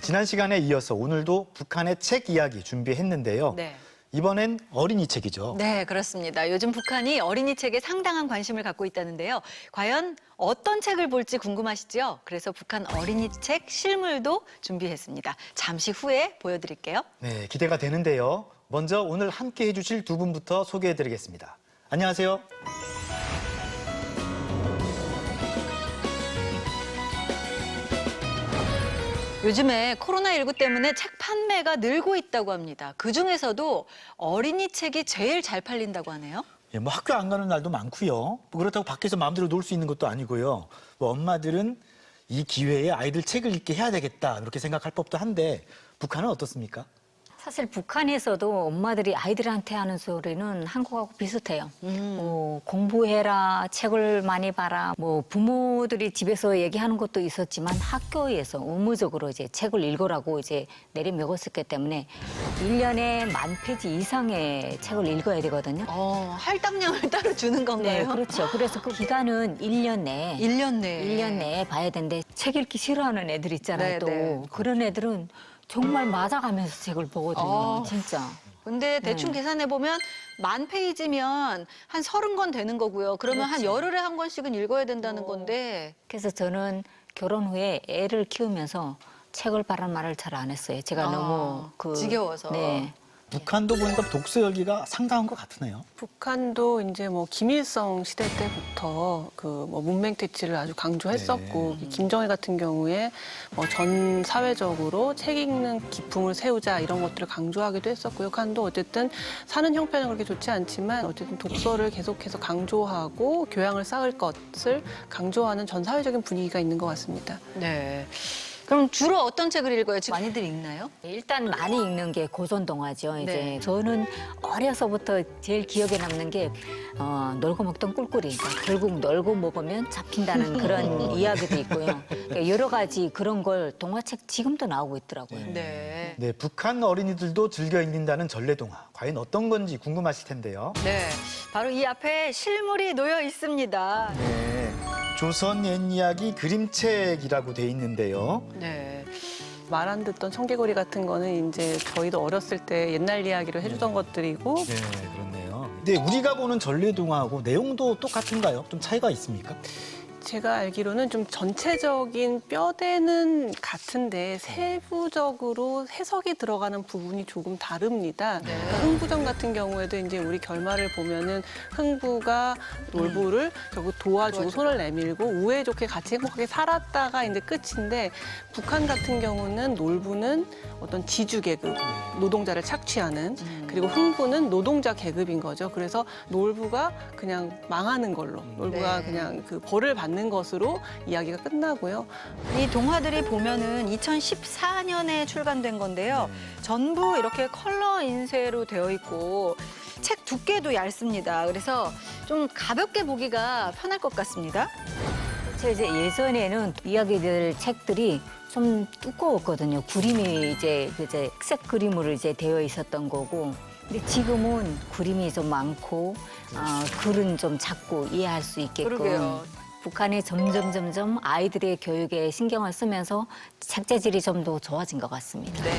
지난 시간에 이어서 오늘도 북한의 책 이야기 준비했는데요. 네. 이번엔 어린이 책이죠. 네, 그렇습니다. 요즘 북한이 어린이 책에 상당한 관심을 갖고 있다는데요. 과연 어떤 책을 볼지 궁금하시죠? 그래서 북한 어린이 책 실물도 준비했습니다. 잠시 후에 보여드릴게요. 네, 기대가 되는데요. 먼저 오늘 함께 해주실 두 분부터 소개해드리겠습니다. 안녕하세요. 요즘에 코로나19 때문에 책 판매가 늘고 있다고 합니다. 그중에서도 어린이 책이 제일 잘 팔린다고 하네요. 예, 뭐 학교 안 가는 날도 많고요. 뭐 그렇다고 밖에서 마음대로 놀 수 있는 것도 아니고요. 뭐 엄마들은 이 기회에 아이들 책을 읽게 해야 되겠다 이렇게 생각할 법도 한데 북한은 어떻습니까? 사실 북한에서도 엄마들이 아이들한테 하는 소리는 한국하고 비슷해요. 뭐 공부해라, 책을 많이 봐라. 뭐 부모들이 집에서 얘기하는 것도 있었지만 학교에서 의무적으로 이제 책을 읽으라고 이제 내려먹었었기 때문에 1년에 10,000페이지 이상의 책을 읽어야 되거든요. 할당량을 따로 주는 네, 건가요? 그렇죠. 그래서 그 기간은 1년 내에 1년 내에. 1년 내에 봐야 되는데 책 읽기 싫어하는 애들 있잖아요. 네, 또 네. 그런 애들은 정말 맞아가면서 책을 보거든요. 아. 진짜. 근데 대충 계산해보면 10,000페이지면 한 30권 되는 거고요. 그러면 한 열흘에 한 권씩은 읽어야 된다는 건데. 그래서 저는 결혼 후에 애를 키우면서 책을 바란 말을 잘 안 했어요. 제가 너무 지겨워서. 네. 북한도 보니까 독서 열기가 상당한 것 같으네요. 북한도 이제 뭐 김일성 시대 때부터 그 뭐 문맹퇴치를 아주 강조했었고 김정일 같은 경우에 뭐 전 사회적으로 책 읽는 기풍을 세우자 이런 것들을 강조하기도 했었고요. 북한도 어쨌든 사는 형편은 그렇게 좋지 않지만 어쨌든 독서를 계속해서 강조하고 교양을 쌓을 것을 강조하는 전 사회적인 분위기가 있는 것 같습니다. 네. 그럼 주로 어떤 책을 읽어요? 지금 많이들 읽나요? 일단 많이 읽는 게 고전 동화죠. 이제 네. 저는 어려서부터 제일 기억에 남는 게 놀고 먹던 꿀꿀이. 그러니까 결국 놀고 먹으면 잡힌다는 그런 이야기도 있고요. 그러니까 여러 가지 그런 걸 동화책 지금도 나오고 있더라고요. 네. 네, 북한 어린이들도 즐겨 읽는다는 전래동화. 과연 어떤 건지 궁금하실 텐데요. 네. 바로 이 앞에 실물이 놓여 있습니다. 네, 조선 옛 이야기 그림책이라고 돼 있는데요. 네. 말 안 듣던 청개구리 같은 거는 이제 저희도 어렸을 때 옛날 이야기로 해주던 것들이고 네, 그렇네요. 근데 우리가 보는 전래동화하고 내용도 똑같은가요? 좀 차이가 있습니까? 제가 알기로는 좀 전체적인 뼈대는 같은데 세부적으로 해석이 들어가는 부분이 조금 다릅니다. 그러니까 흥부전 같은 경우에도 이제 우리 결말을 보면은 흥부가 놀부를 결국 도와주고 손을 내밀고 우애 좋게 같이 행복하게 살았다가 이제 끝인데 북한 같은 경우는 놀부는 어떤 지주 계급, 노동자를 착취하는 그리고 흥부는 노동자 계급인 거죠. 그래서 놀부가 그냥 망하는 걸로, 놀부가 네. 그냥 그 벌을 받는 것으로 이야기가 끝나고요. 이 동화들이 보면은 2014년에 출간된 건데요. 전부 이렇게 컬러 인쇄로 되어 있고 책 두께도 얇습니다. 그래서 좀 가볍게 보기가 편할 것 같습니다. 저 이제 예전에는 이야기들 책들이 좀 두꺼웠거든요. 그림이 이제 흑색 그림으로 이제 되어 있었던 거고. 근데 지금은 그림이 좀 많고 글은 좀 작고 이해할 수 있게끔. 그러게요. 북한이 점점 아이들의 교육에 신경을 쓰면서 책 재질이 좀 더 좋아진 것 같습니다. 네.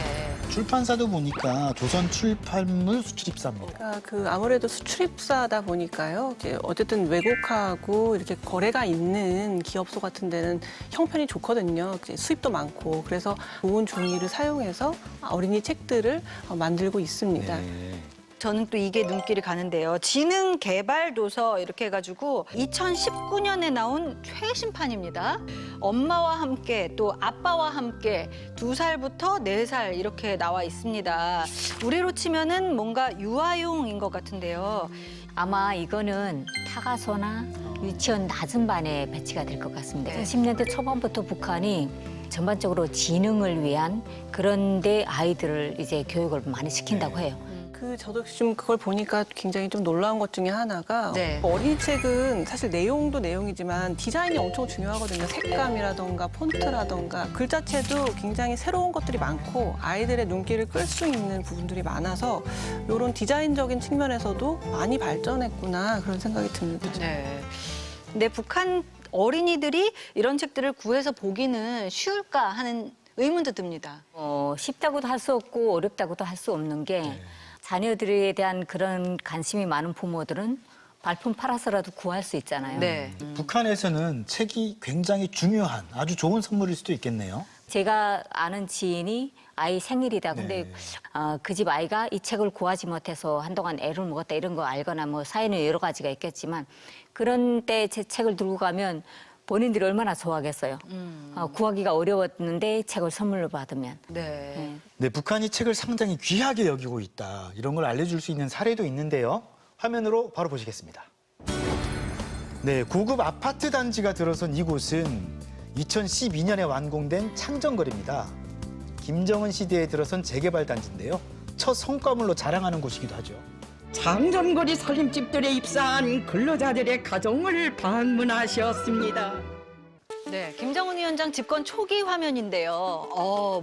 출판사도 보니까 조선 출판물 수출입사입니다. 그러니까 그 아무래도 수출입사다 보니까요. 이제 어쨌든 외국하고 이렇게 거래가 있는 기업소 같은 데는 형편이 좋거든요. 이제 수입도 많고 그래서 좋은 종이를 사용해서 어린이 책들을 만들고 있습니다. 네. 저는 또 이게 눈길이 가는데요. 지능 개발 도서 이렇게 해가지고 2019년에 나온 최신판입니다. 엄마와 함께 또 아빠와 함께 2살부터 4살 이렇게 나와 있습니다. 우리로 치면은 뭔가 유아용인 것 같은데요. 아마 이거는 타가소나 유치원 낮은 반에 배치가 될 것 같습니다. 네. 10년대 초반부터 북한이 전반적으로 지능을 위한 그런 데 아이들을 이제 교육을 많이 시킨다고 해요. 저도 좀 그걸 보니까 굉장히 좀 놀라운 것 중에 하나가 네. 어린이 책은 사실 내용도 내용이지만 디자인이 엄청 중요하거든요. 색감이라던가 폰트라던가 글자체도 굉장히 새로운 것들이 많고 아이들의 눈길을 끌 수 있는 부분들이 많아서 이런 디자인적인 측면에서도 많이 발전했구나 그런 생각이 듭니다. 네. 근데 북한 어린이들이 이런 책들을 구해서 보기는 쉬울까 하는 의문도 듭니다. 쉽다고도 할 수 없고 어렵다고도 할 수 없는 게 자녀들에 대한 그런 관심이 많은 부모들은 발품 팔아서라도 구할 수 있잖아요. 네. 북한에서는 책이 굉장히 중요한 아주 좋은 선물일 수도 있겠네요. 제가 아는 지인이 아이 생일이다. 근데 네. 그 집 아이가 이 책을 구하지 못해서 한동안 애를 먹었다 이런 거 알거나 뭐 사연은 여러 가지가 있겠지만 그런 때 제 책을 들고 가면 본인들이 얼마나 좋아하겠어요. 구하기가 어려웠는데 책을 선물로 받으면. 네. 네, 북한이 책을 상당히 귀하게 여기고 있다. 이런 걸 알려줄 수 있는 사례도 있는데요. 화면으로 바로 보시겠습니다. 네, 고급 아파트 단지가 들어선 이곳은 2012년에 완공된 창정거리입니다. 김정은 시대에 들어선 재개발 단지인데요. 첫 성과물로 자랑하는 곳이기도 하죠. 장전거리 살림집들에 입사한 근로자들의 가정을 방문하셨습니다. 네, 김정은 위원장 집권 초기 화면인데요.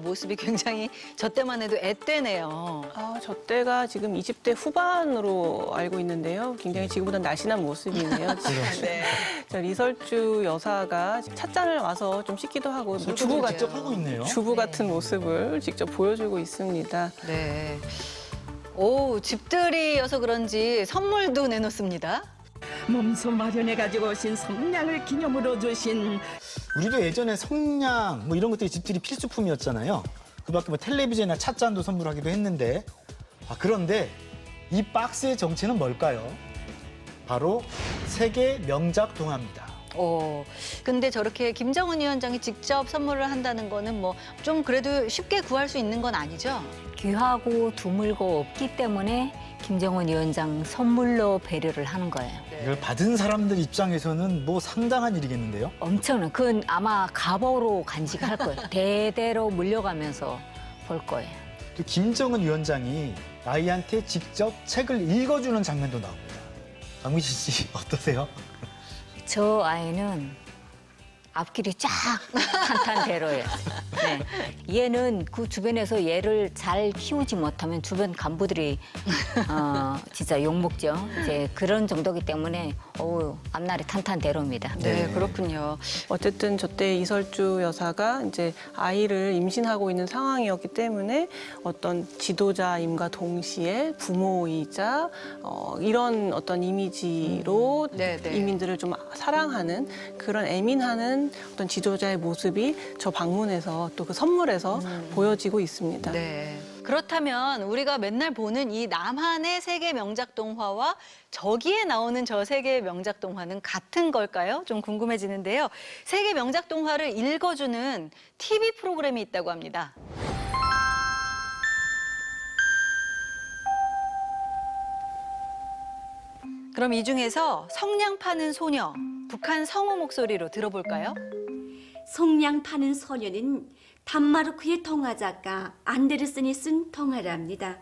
모습이 굉장히 저 때만 해도 앳되네요. 저 때가 지금 20대 후반으로 알고 있는데요. 굉장히 지금보다 날씬한 모습이네요. 네. 저 리설주 여사가 찻잔을 와서 좀 씻기도 하고 주부 직접 하고 있네요. 주부 같은 모습을 직접 보여주고 있습니다. 네. 오, 집들이여서 그런지 선물도 내놓습니다. 몸소 마련해가지고 오신 성냥을 기념으로 주신 우리도 예전에 성냥 뭐 이런 것들이 집들이 필수품이었잖아요. 그밖에 뭐 텔레비전이나 찻잔도 선물하기도 했는데 그런데 이 박스의 정체는 뭘까요? 바로 세계 명작 동화입니다. 근데 저렇게 김정은 위원장이 직접 선물을 한다는 거는 뭐 좀 그래도 쉽게 구할 수 있는 건 아니죠? 귀하고 드물고 없기 때문에 김정은 위원장 선물로 배려를 하는 거예요. 이걸 받은 사람들 입장에서는 뭐 상당한 일이겠는데요. 엄청난. 그건 아마 가보로 간직할 거예요. 대대로 물려가면서 볼 거예요. 또 김정은 위원장이 아이한테 직접 책을 읽어주는 장면도 나옵니다. 강미실 씨 어떠세요? 저 아이는 앞길이 쫙 탄탄대로예요. 네. 얘는 그 주변에서 얘를 잘 키우지 못하면 주변 간부들이 진짜 욕먹죠. 이제 그런 정도기 때문에 앞날이 탄탄대로입니다. 네, 그렇군요. 어쨌든 저때 이설주 여사가 이제 아이를 임신하고 있는 상황이었기 때문에 어떤 지도자임과 동시에 부모이자 이런 어떤 이미지로 네, 네. 이민들을 좀 사랑하는 그런 애민하는 어떤 지도자의 모습이 저 방문에서 또 그 선물에서 보여지고 있습니다. 네. 그렇다면 우리가 맨날 보는 이 남한의 세계 명작 동화와 저기에 나오는 저 세계 명작 동화는 같은 걸까요? 좀 궁금해지는데요. 세계 명작 동화를 읽어주는 TV 프로그램이 있다고 합니다. 그럼 이 중에서 성냥 파는 소녀, 북한 성우 목소리로 들어볼까요? 성냥 파는 소녀는 단마르크의 동화 작가 안데르슨이 쓴 동화랍니다.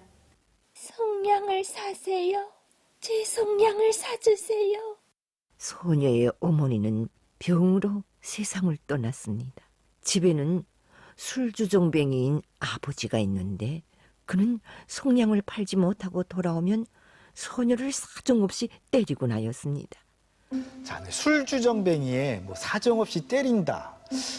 성냥을 사세요. 제 성냥을 사주세요. 소녀의 어머니는 병으로 세상을 떠났습니다. 집에는 술주정뱅이인 아버지가 있는데 그는 성냥을 팔지 못하고 돌아오면 소녀를 사정없이 때리곤 하였습니다. 자, 네, 술주정뱅이에 뭐 사정없이 때린다.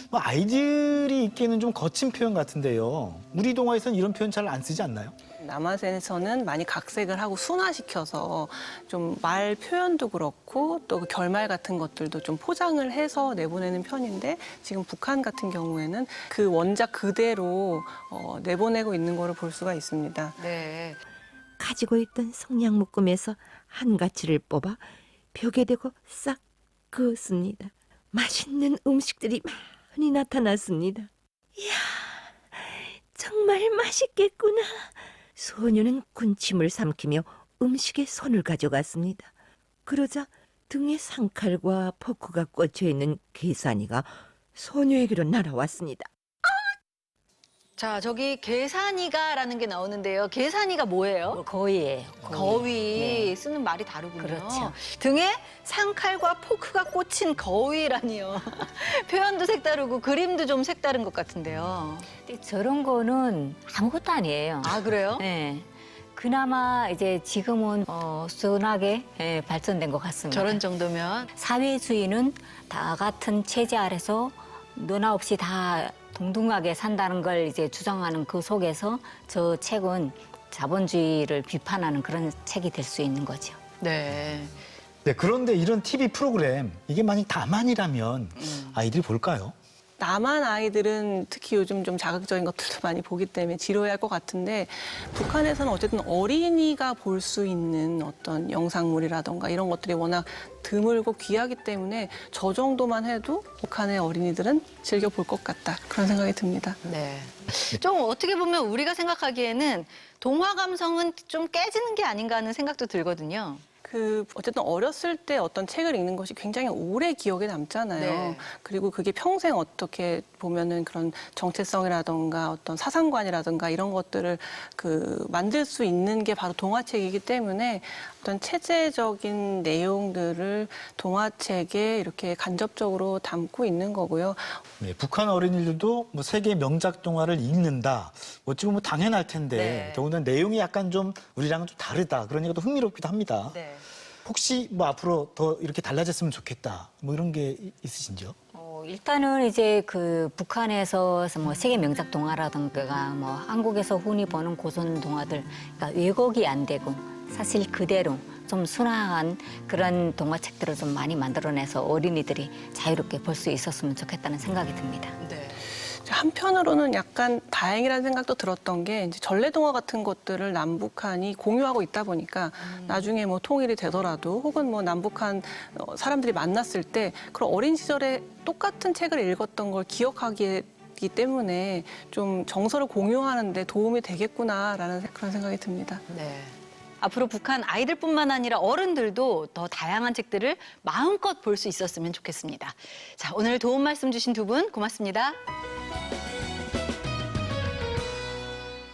뭐 아이들이 읽기에는 좀 거친 표현 같은데요. 우리 동화에서는 이런 표현 잘 안 쓰지 않나요? 남한에서는 많이 각색을 하고 순화시켜서 좀 말 표현도 그렇고 또 그 결말 같은 것들도 좀 포장을 해서 내보내는 편인데 지금 북한 같은 경우에는 그 원작 그대로 내보내고 있는 거를 볼 수가 있습니다. 네. 가지고 있던 성냥 묶음에서 한 가지를 뽑아 벽에 대고 싹 그었습니다. 맛있는 음식들이 많이 나타났습니다. 이야, 정말 맛있겠구나. 소녀는 군침을 삼키며 음식에 손을 가져갔습니다. 그러자 등에 상칼과 포크가 꽂혀 있는 계산이가 소녀에게로 날아왔습니다. 자, 저기 계산이가라는 게 나오는데요. 계산이가 뭐예요? 거위예요. 거위 네. 쓰는 말이 다르군요. 그렇죠. 등에 상칼과 포크가 꽂힌 거위라니요. 표현도 색다르고 그림도 좀 색다른 것 같은데요. 근데 저런 거는 아무것도 아니에요. 아, 그래요? 네. 그나마 이제 지금은 순하게 발전된 것 같습니다. 저런 정도면 사회주의는 다 같은 체제 아래서 너나 없이 다 동등하게 산다는 걸 이제 주장하는 그 속에서 저 책은 자본주의를 비판하는 그런 책이 될 수 있는 거죠. 네. 네, 그런데 이런 TV 프로그램 이게 만약 다만이라면 아이들이 볼까요? 남한 아이들은 특히 요즘 좀 자극적인 것들도 많이 보기 때문에 지루해할 것 같은데 북한에서는 어쨌든 어린이가 볼 수 있는 어떤 영상물이라던가 이런 것들이 워낙 드물고 귀하기 때문에 저 정도만 해도 북한의 어린이들은 즐겨 볼 것 같다 그런 생각이 듭니다. 네. 좀 어떻게 보면 우리가 생각하기에는 동화 감성은 좀 깨지는 게 아닌가 하는 생각도 들거든요. 어쨌든 어렸을 때 어떤 책을 읽는 것이 굉장히 오래 기억에 남잖아요. 네. 그리고 그게 평생 어떻게 보면은 그런 정체성이라던가 어떤 사상관이라던가 이런 것들을 만들 수 있는 게 바로 동화책이기 때문에 어떤 체제적인 내용들을 동화책에 이렇게 간접적으로 담고 있는 거고요. 네, 북한 어린이들도 뭐 세계 명작 동화를 읽는다. 어찌 보면 당연할 텐데 네. 더군다나 내용이 약간 좀 우리랑은 좀 다르다. 그러니까 또 흥미롭기도 합니다. 네. 혹시 뭐 앞으로 더 이렇게 달라졌으면 좋겠다. 뭐 이런 게 있으신지요? 일단은 이제 그 북한에서 뭐 세계 명작 동화라든가 뭐 한국에서 흔히 보는 고전 동화들, 그러니까 왜곡이 안 되고 사실 그대로 좀 순화한 그런 동화책들을 좀 많이 만들어내서 어린이들이 자유롭게 볼 수 있었으면 좋겠다는 생각이 듭니다. 네. 한편으로는 약간 다행이라는 생각도 들었던 게 이제 전래동화 같은 것들을 남북한이 공유하고 있다 보니까 나중에 뭐 통일이 되더라도 혹은 뭐 남북한 사람들이 만났을 때 그런 어린 시절에 똑같은 책을 읽었던 걸 기억하기 때문에 좀 정서를 공유하는 데 도움이 되겠구나라는 그런 생각이 듭니다. 네. 앞으로 북한 아이들뿐만 아니라 어른들도 더 다양한 책들을 마음껏 볼 수 있었으면 좋겠습니다. 자, 오늘 도움 말씀 주신 두 분 고맙습니다.